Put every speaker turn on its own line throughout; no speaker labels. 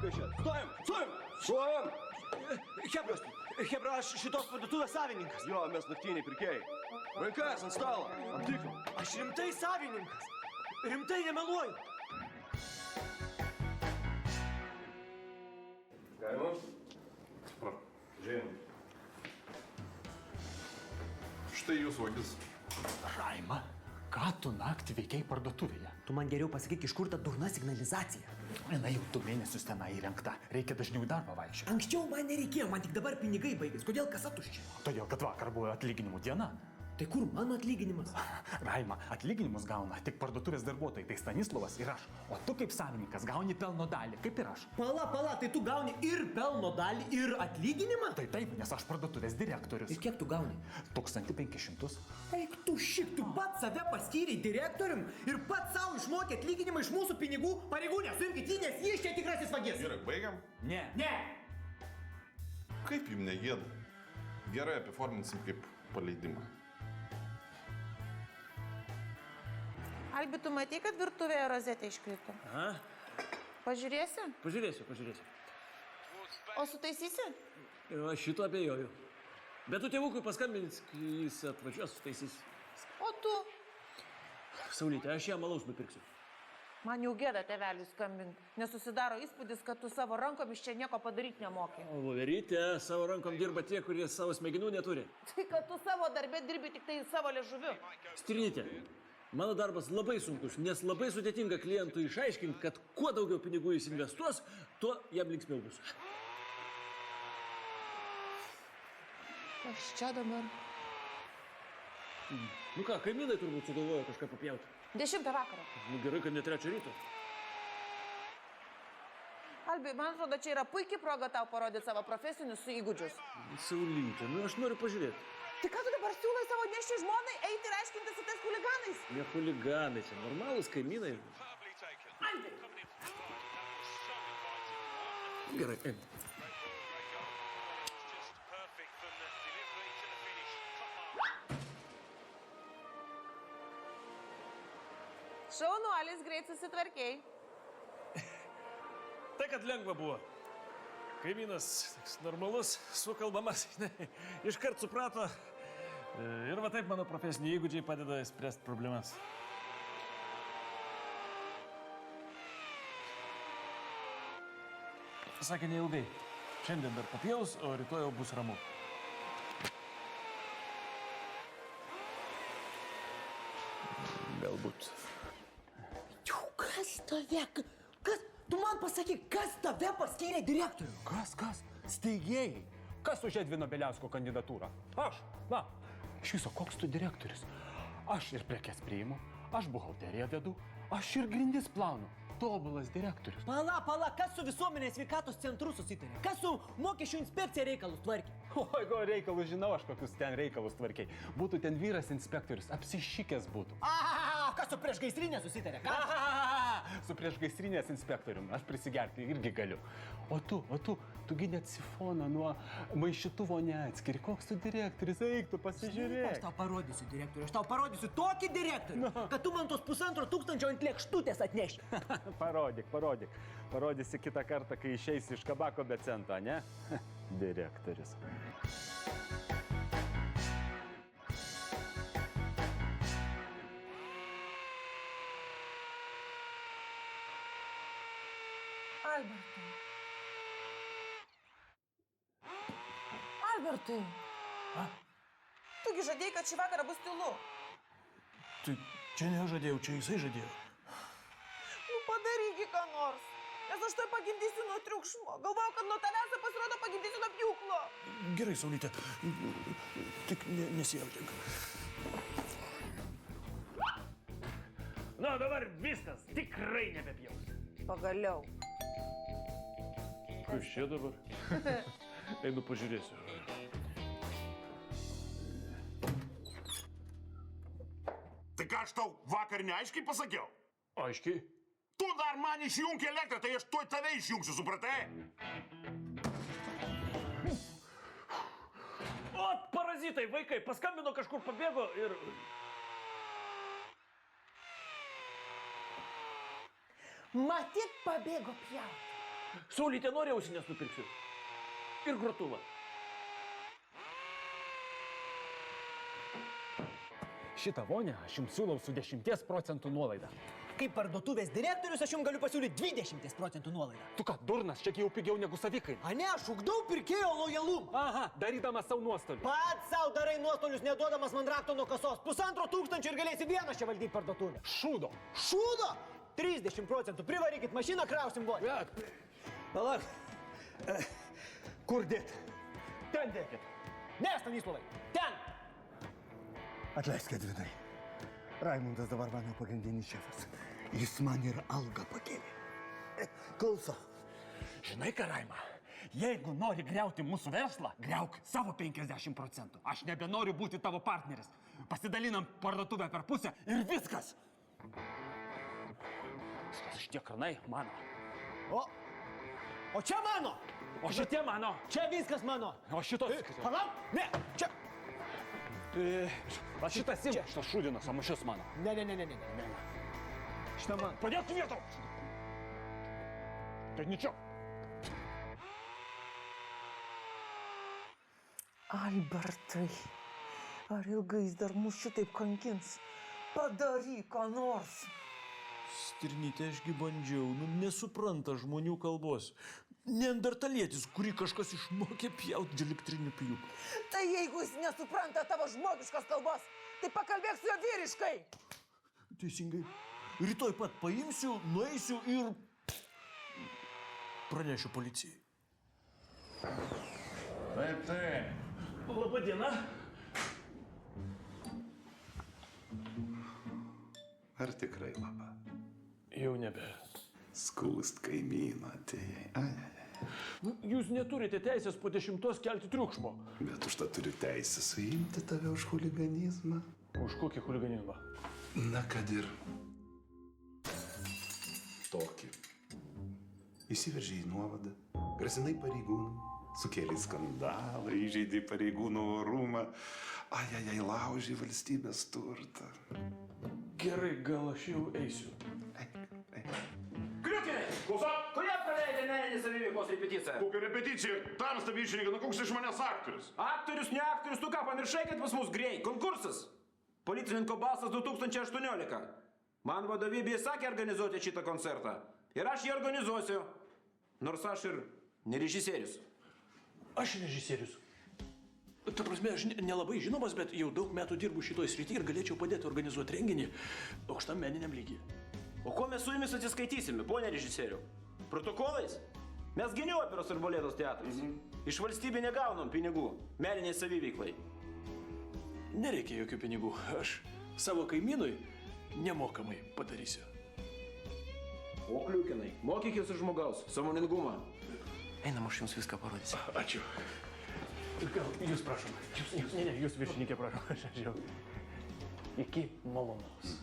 gaišėt. Stojam! Hebra, aš šitos parduotuvės savininkas.
Jo, mes naktiniai pirkėjai. Rankas ant stalo. Aptikrim.
Aš rimtai savininkas. Rimtai nemeluoju.
Galima? Žiūrėjom.
Štai jūsų vagis.
Raima, ką tu naktį veikiai parduotuvėje?
Tu man geriau pasakyk, iš kur ta durna signalizacija.
Na jau 2 mėnesius tenai įrengta. Reikia dažniau į darbą vaikščioti.
Anksčiau man nereikėjo, man tik dabar pinigai baigės. Kodėl kasa tuščia?
Todėl, kad vakar buvo atlyginimų diena.
Tai kur mano atlyginimas?
Raima, atlyginimus gauna tik parduotuvės darbuotojai, tai Stanislovas ir aš. O tu kaip savininkas gauni pelno dalį, kaip ir aš.
Pala, tai tu gauni ir pelno dalį, ir atlyginimą?
Tai taip, nes aš parduotuvės direktorius.
Ir kiek tu gauni?
1500.
Eik tu šik, tu pats save paskyrei direktorium ir pats savo išmokė atlyginimą iš mūsų pinigų. Pareigūnė, suimkit jį, nes jis čia tikrasis vagis.
Gerai, baigiam?
Ne.
Kaip jums negėda? Gerai apiforminsim kaip paleidimą.
Albi, tu matei, kad virtuvėje rozetė iškrito?
Aha.
Pažiūrėsi?
Pažiūrėsiu.
O sutaisysi?
Aš šito abejoju. Bet tu tėvukui paskambins, kai jis atvažiuos, sutaisys.
O tu?
Saulytė, aš ją malaus nupirksiu.
Man jau gėda tėveliui skambinti, nes susidaro įspūdis, kad tu savo rankomis čia nieko padaryti nemoki.
O voverytė, savo rankom dirba tie, kurie savo smegenų neturi.
Tai kad tu savo darbę dirbi tik tai savo liežuviu.
Stirnytė, mano darbas labai sunkus, nes labai sudėtinga klientui išaiškinti, kad kuo daugiau pinigų jis investuos, tuo jam linksmiau bus.
Kas čia dabar?
Nu ką, kaimynai turbūt sugalvojo kažką papjauti.
10 vakaro.
Nu gerai, kad ne 3 ryto.
Albi, man atrodo, čia yra puikiai proga tau parodyti savo profesinius įgūdžius.
Saulytė, nu aš noriu pažiūrėti.
Tai ką tu dabar siūlai savo neščiai žmonai eiti ir aiškinti su tais chuliganais?
Ne chuliganai, čia normalūs kaimynai.
Albi!
Gerai, eim.
Šaunuolis, greit susitvarkėjai.
Tai, kad lengva buvo. Kaimynas normalus, sukalbamas, iškart suprato. Ir va taip mano profesiniai įgūdžiai padeda spręsti problemas. Sakė neilgai. Šiandien dar papjaus, o rytoj jau bus ramu.
Galbūt.
Kas tave? Tu man pasakyk, kas tave paskyrė direktorių?
Kas? Steigėjai. Kas už Edvino Beliausko kandidatūrą? Aš. Na, iš viso, koks tu direktorius? Aš ir prekes priimu, aš buhalteriją vedu, aš ir grindis plaunu. Tobulas direktorius.
Pala, kas su visuomenės sveikatos centru susitarė? Kas su mokesčių inspekcija reikalus tvarkė?
Oi, ko reikalus žinau, aš kokius ten reikalus tvarkiai. Būtų ten vyras inspektorius, apsišikęs būtų.
Kas su priešgaisrinė susitarė?
Su priešgaisrinės inspektorium aš prisigerti irgi galiu. O tugi net sifoną nuo maišytuvo neatskiri. Koks tu direktorius, eik tu pasižiūrėk.
Aš tau parodysiu direktorių, aš tau parodysiu tokį direktorių, kad tu man tos 1500 ant lėkštutės atneši.
Parodyk. Parodysi kitą kartą, kai išeisi iš kabako be cento, ne? Direktorius.
Albertai. Tugi žadėjai, kad šį vakarą bus tylu.
Tai čia nežadėjau, čia jisai žadėjo.
Nu padaryk ką nors, nes aš tai pagimdysiu nuo triukšmo. Galvojau, kad nuo tavęs pasirodo pagimdysiu nuo pjūklo.
Gerai, Saulytė, tik nesijaudink. Na, dabar viskas, tikrai nebepjaus.
Pagaliau.
Kas čia dabar? Einu pažiūrėsiu.
Tai ką aš tau vakar neaiškiai pasakiau?
Aiškiai.
Tu dar man išjungi elektrą, tai aš tuoj tave išjungsiu, supratai?
O, parazitai, vaikai, paskambino kažkur, pabėgo ir...
Matyt, pabėgo pjauti.
Saulytė nori ausinės nupirksiu. Ir grotuvą.
Šitą vonę aš jums siūlau su 10% nuolaida.
Kaip parduotuvės direktorius aš jums galiu pasiūlyti 20% nuolaidą.
Tu ką, durnas, čia jau pigiau negu savikai.
A ne, aš ugdau pirkėjo lojalumą.
Aha, darydamas savo nuostolių.
Pats savo darai nuostolius, neduodamas man rakto nuo kasos. 1500 ir galėsi vienas čia valdyti parduotuvę.
Šūdo.
Šūdo? 30%. Privarykit mašiną, krausim vonę. Palauk. Kur dėt? Ten dėkit. Ne, Stanislavai, ten.
Atleisk, Edvinai. Raimundas dabar mano pagrindinis šefas. Jis man ir algą pakėlė. Klauso.
Žinai ką, Raima? Jeigu nori griauti mūsų verslą, griauk savo 50%. Aš nebenoriu būti tavo partneris. Pasidalinam parduotuvę per pusę ir viskas. Šitie kranai mano.
O čia mano.
O šitie mano.
Čia viskas mano.
O šitos...
Palauk. Ne, čia.
Va šitas jau, šitas šūdinas, o šis mano.
Ne. Šitą man.
Padėk vietą! Tai ničio.
Albertai, ar ilgai jis dar mus šitaip kankins? Padaryk ką nors.
Stirnytė, ašgi bandžiau, nesupranta žmonių kalbos. Neandertalietis, kurį kažkas išmokė pjauti elektrinių pjūklų.
Tai jeigu jis nesupranta tavo žmogiškos kalbos, tai pakalbėk su juo vyriškai.
Teisingai. Rytoj pat paimsiu, nueisiu ir pranešiu policijai.
Tai.
Labadiena.
Ar tikrai laba?
Jau nebe.
Skūst kaimyną atėjai.
Jūs neturite teisės po 10 kelti triukšmo.
Bet užtat turiu teisę suimti tave už chuliganizmą.
Už kokį chuliganizmą?
Na, kad ir tokį. Įsiveržė į nuovadą, grasinai pareigūnų, sukėlė skandalą, įžeidė pareigūnų orumą, laužė valstybės turtą.
Gerai, gal aš jau eisiu.
Kliukinai! Kodėl praleidai meninį saviveiklos repeticiją?
Kokia repeticija? Tamsta viršininkai, koks iš manęs aktorius?
Aktorius, ne aktorius, tu ką, pamiršai, kad pas mus grei? Konkursas! Policininko balsas 2018. Man vadovybė sakė organizuoti šitą koncertą. Ir aš jį organizuosiu. Nors aš ir ne režisierius.
Aš režisierius. Ta prasme, aš nelabai žinomas, bet jau daug metų dirbu šitoj srity ir galėčiau padėti organizuoti renginį aukštam meniniam lygiai.
O ko mes su jumis atsiskaitysime, ponė režisierių? Protokolais? Mes gini operos ir baletos teatrais. Iš valstybė negaunam pinigų, meniniai saviveiklai.
Nereikia jokių pinigų. Aš savo kaimynui nemokamai padarysiu.
O kliukinai, mokykis iš žmogaus, sąmoningumą. Einam, aš jums viską parodysiu.
Ačiū. Gal jūs prašom. Jūs viršininkė prašom. Aš jau. Iki malonaus.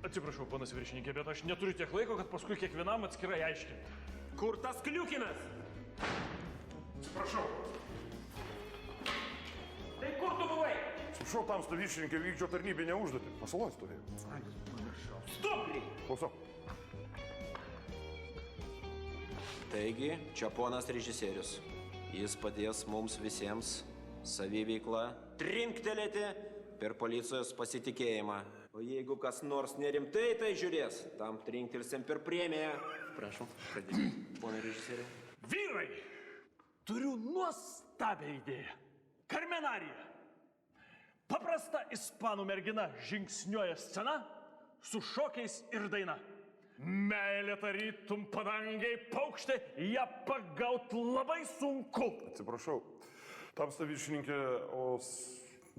Atsiprašau, ponas viršininkė, bet aš neturiu tiek laiko, kad paskui kiekvienam atskirai aiškinti.
Kur tas kliukinas?
Atsiprašau.
Tai kur tu buvai?
Atsiprašau, tamsta viršininkė vykdžio tarnybinę užduotį. Pasaloj stovėjau.
Stop!
Klausau.
Taigi, čia ponas režisierius. Jis padės mums visiems saviveiklą trinktelėti per policijos pasitikėjimą. O jeigu kas nors nerimtai tai žiūrės, tam trinktelsim per premiją. Prašom, pradėkime, ponai režisierių.
Vyrai! Turiu nuostabią idėją. Karmenarija. Paprasta ispanų mergina žingsniuoja scena su šokiais ir daina. Meilė tarytum padangiai paukštė, ją pagaut labai sunku.
Atsiprašau. Tamsta viršininkė,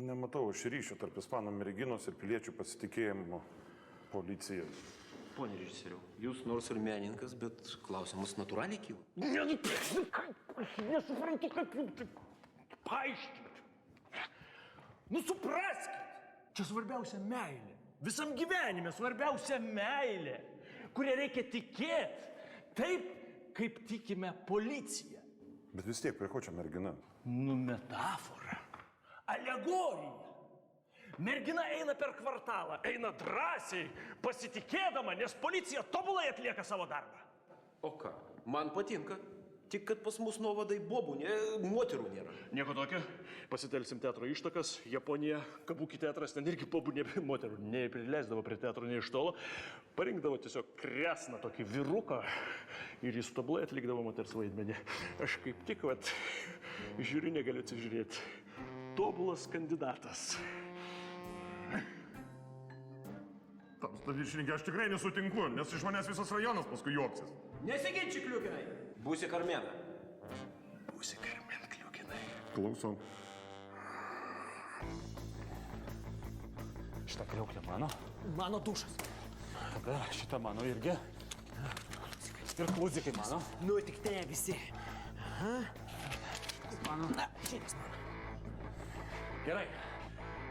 nematau aš ryšio tarp ispanų merginos ir piliečių pasitikėjimo policija.
Pone režisieriau, jūs nors ir menininkas, bet klausimus natūraliai kyla.
Aš nesuprantu, kaip jums paaiškinti. Supraskit, čia svarbiausia meilė. Visam gyvenime svarbiausia meilė, kurią reikia tikėti, taip, kaip tikime policija.
Bet vis tiek, prie ko čia mergina?
Metafora, alegorija. Mergina eina per kvartalą, eina drąsiai, pasitikėdama, nes policija tobulai atlieka savo darbą.
O ką, man patinka. Tik kad pas mus nuovadai bobų, moterų nėra.
Nieko tokio. Pasitelsim teatro ištakas. Japonija, Kabuki teatras, ten irgi bobų, moterų neprileisdavo prie teatro nei iš tolo. Parinkdavo tiesiog kresną tokį vyruką ir jis tobulai atlikdavo moters vaidmenį. Aš kaip tik, žiūriu, negaliu atsižiūrėti. Tobulas kandidatas.
Tamsta viršininkė, aš tikrai nesutinku, nes iš manęs visas rajonas paskui juoksis.
Nesiginči, Kliukinai.
Būsi Karmena.
Būsi Karmen, Kliukinai.
Klausau.
Šitą kriauklę mano.
Mano dušas.
Tada šitą mano irgi. Ir kluzikai mano.
Nu, tik te visi.
Mano.
Na, šitas mano.
Gerai.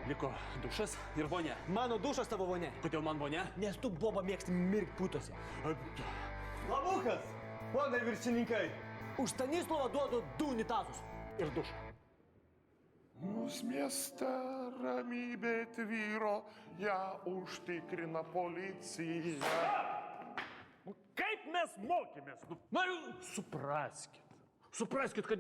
Liko dušas ir vonia.
Mano dušas tavo vonia.
Kodėl man vonia?
Nes tu, Boba, mėgsti mirkt putose.
Labukas, ponai viršininkai.
Už Stanislovą duodu 2 unitazus.
Ir dušą.
Mūsų mieste ramybė tvyro, ją užtikrina policija.
Kaip mes mokėmės? Na, supraskit. Supraskit, kad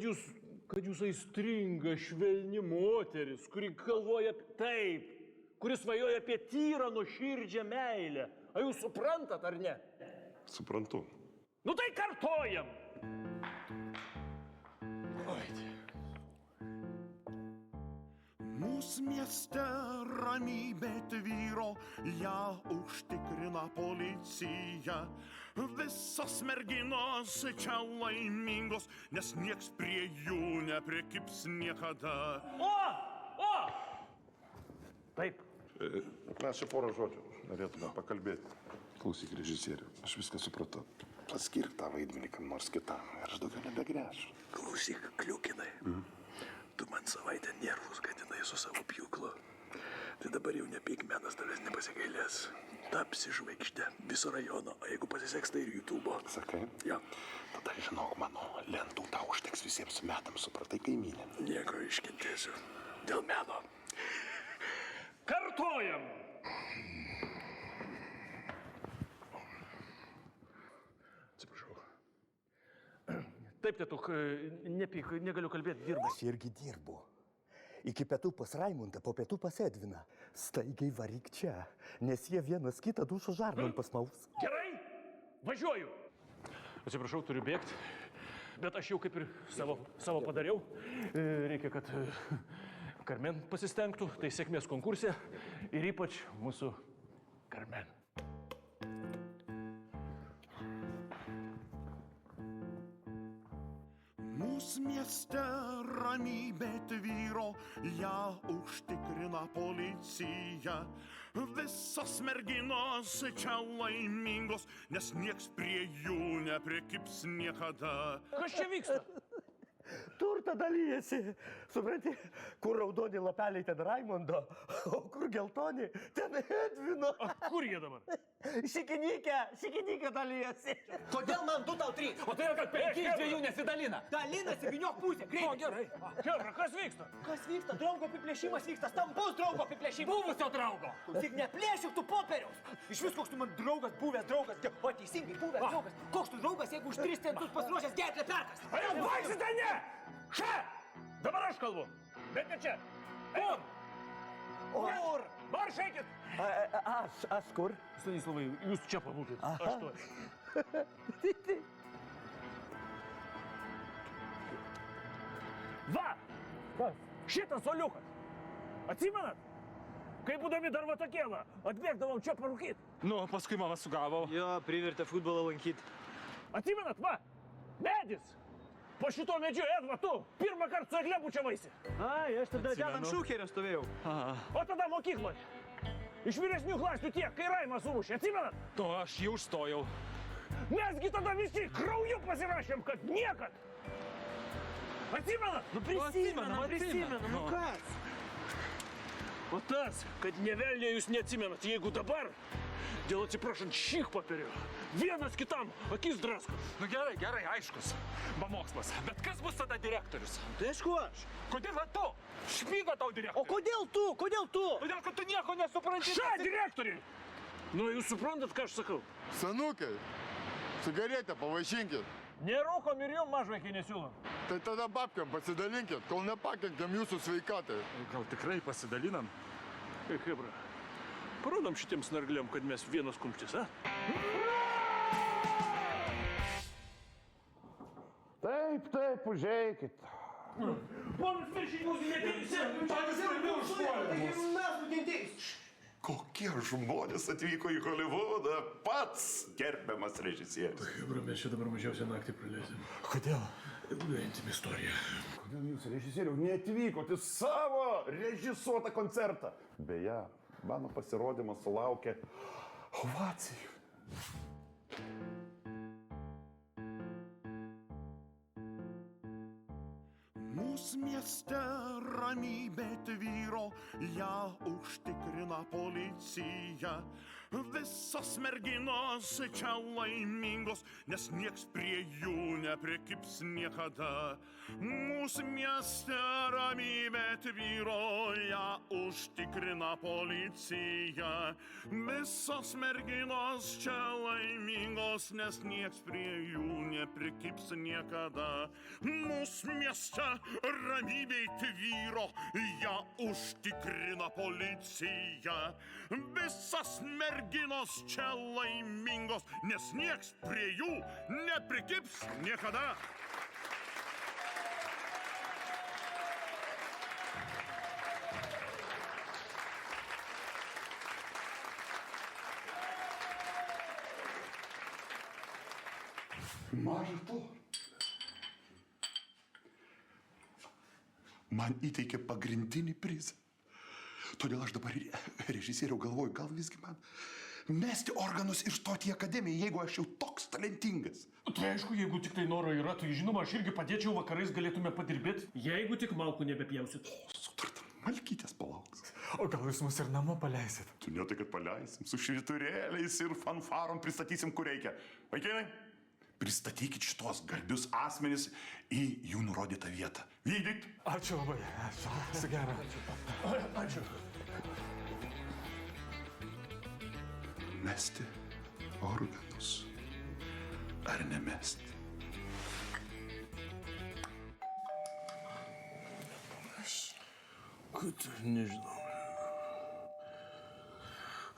jūs aistringa, švelni moteris, kuri galvoja taip, kuri svajoja apie tyrą nuoširdžią meilę. Ar jūs suprantat, ar ne?
Suprantu.
Nu tai kartojam.
Mūsų mieste ramybė tvyro, ją užtikrina policija. Visos merginos čia laimingos, nes nieks prie jų neprikibs niekada.
O! Taip.
Mes čia porą žodžių norėtume pakalbėti.
Klausyk, režisierių, aš viską supratau. Paskirk tą vaidmenį kam nors kitam ir aš daugiau nebegręšiu.
Klausyk, Kliukinai. Tu man savaitę nervus gadinai su savo pjūklu. Tai dabar jau ne pigmenas tavęs nepasigailės. Tapsi žvaigždė viso rajono, o jeigu pasiseks, tai ir YouTube'o.
Sakai?
Jo.
Tada žinok, mano lentų tau užteks visiems metams, supratai, kaimynė.
Nieko iškentėsiu. Dėl meno.
Kartojam.
Atsiprašau.
Taip, tėtuk, nepyk, negaliu kalbėti, dirbu.
Aš irgi dirbu. Iki pietų pas Raimundą, po pietų pas Edviną. Staigiai varyk čia, nes jie vienas kitą dušo žarnom pasmaus.
Gerai, važiuoju. Atsiprašau, turiu bėgti, bet aš jau kaip ir savo padariau. Reikia, kad Karmen pasistengtų, tai sėkmės konkurse ir ypač mūsų Karmen.
Mūsų mieste ramybė tvyro, ją užtikrina policija. Visos merginos čia laimingos, nes nieks prie jų neprikibs niekada.
Kas čia vyksta?
Turtą dalyjasi. Supranti, kur raudoni lapeliai ten Raimundo, o kur geltoni ten Edvino.
Kur jie dabar?
Šikinykė dalyjasi.
Kodėl man 2 tau 3?
O tai yra, kad 5 iš 2 nesidalina.
Dalinasi, vyniok pusę, greitai.
O, gerai.
Hebra, kas vyksta?
Kas vyksta? Draugo apiplėšimas vyksta, stambus draugo apiplėšimas.
Buvusio draugo.
Tik neplėšiuk tu popieriaus. Iš vis koks tu man draugas, buvęs draugas. O teisingai, buvęs draugas. Koks tu draugas, jeigu už 3 centus pasiruošęs gerklę perkąsti?
Ar jūs vaiksite, ne? Čia! Dabar aš kalbu. Bet ne čia. Kur? Kur? Maršaikit!
Aš kur?
Stanislavai, jūs čia pabūkit. Aš tuoj. Va! Šitas soliukas. Atsimenat? Kai būdami dar Vatakėlą, atbėgdavom čia parūkyt.
Nu, paskui mama sugavo.
Jo, privertė futbolą lankyti.
Atsimenat, va? Medis. Po šito medžiu, Edva, tu pirmą kartą su egle bučiavaisi.
Ai, aš tada ten ant šūkerio stovėjau.
O tada mokykloje. Iš vyresnių klasių tiek, kai Raimą sumušė, atsimenat?
To aš jį užstojau.
Mesgi tada visi krauju pasirašėm, kad niekad. Atsimenat?
Nu prisimenam, nu kas?
O tas, kad nevelnė jūs neatsimenat, jeigu dabar, dėl atsiprašant šik papiriu, vienas kitam akis drasko.
Nu gerai, aiškus. Pamokslas. Bet kas bus tada direktorius?
Tai aišku aš.
Kodėl va tu? Špyga tau
O
direktorius.
kodėl tu? Kodėl tu?
Todėl, kad tu nieko nesupranti.
Ša, direktoriui! Nu, jūs suprantat, ką aš sakau?
Senukai, cigaretę pavaišinkit.
Nerūkom ir jums mažvaikiai nesiūlom.
Tai tada babkiam pasidalinkit, kol nepakenkiam jūsų sveikatai.
Gal tikrai pasidalinam? Ei, hebra, parodom šitiems snargliam, kad mes vienas kumštis, a?
Taip, taip, užeikit.
Ponas viršininkas, neteisė!
Kokie žmonės atvyko į Holivudą, pats gerbiamas režisierius.
Hebra, mes čia dabar mažiausiai naktį praleisim.
Kodėl?
Ilga intim istorija.
Kodėl jūs, režisieriau, neatvykote į savo režisuotą koncertą? Beje, mano pasirodymas sulaukė ovacijų.
Mūsų mieste ramybė tvyro, ją užtikrina policija. Visos merginos čia laimingos, nes nieks prie jų neprikibs niekada. Mūsų mieste ramybė tvyro, ją užtikrina policija. Visos merginos čia laimingos, nes nieks prie jų neprikibs niekada. Mūsų mieste ramybė tvyro, ją užtikrina policija. Visas merginos čia laimingos, nes nieks prie jų neprikibs niekada.
Maža to. Man įteikė pagrindinį prizą. Todėl aš dabar režisieriau galvoju, gal visgi man mesti organus ir stoti į akademiją, jeigu aš jau toks talentingas.
Tai aišku, jeigu tik tai noro yra, tai žinoma, aš irgi padėčiau, vakarais galėtume padirbėti, jeigu tik malkų nebepjausit.
Sutartam, malkytės palauks.
O gal jūs mus ir namo paleisit?
Tu ne tai, kad paleisim, su švyturėliais ir fanfarom pristatysim, kur reikia. Vaikinai, pristatykit šitos garbius asmenis į jų nurodytą vietą. Vykdyk!
Ačiū labai, ačiū. Su gera.
Ačiū.
Mesti organus ar nemesti?
Kad nežinau.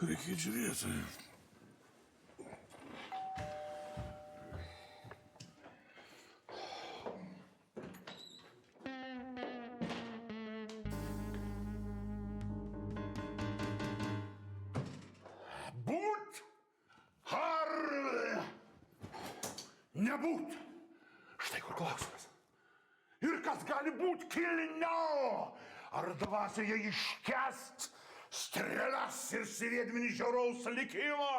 Reikia žiūrėti.
Būt ar nebūt? Štai kur klausimas. Ir kas gali būt kilniau? Ar dvasioje iškest strėles ir sviedmenį žiauraus likimo?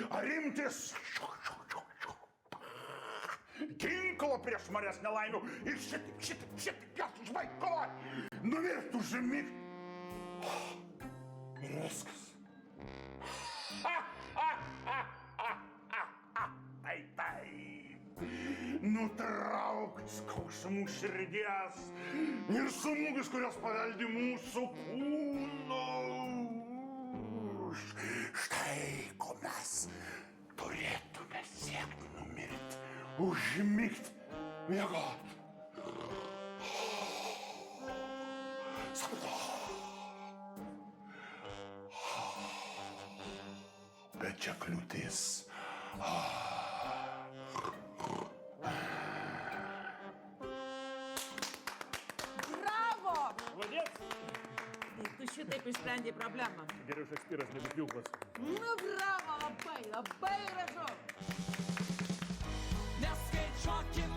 Ar imtis ginklo prieš marias nelaimių ir šitaip jas užvaikoti? Numirt užmigt. Ir viskas. Taip. Nutraukt skausmų širdies ir smūgis, kurios paveldi mūsų kūno. Štai ko mes turėtume siekti numirti, užmigt, miegot. Sapnuot. Bet čia kliūtis.
Bravo!
Vadės!
Tai tu šitaip išsprendė problemą.
Geriau Šekspyras negu Pjūklas.
Nu, bravo, labai, labai gražu.
Neskaičiuokim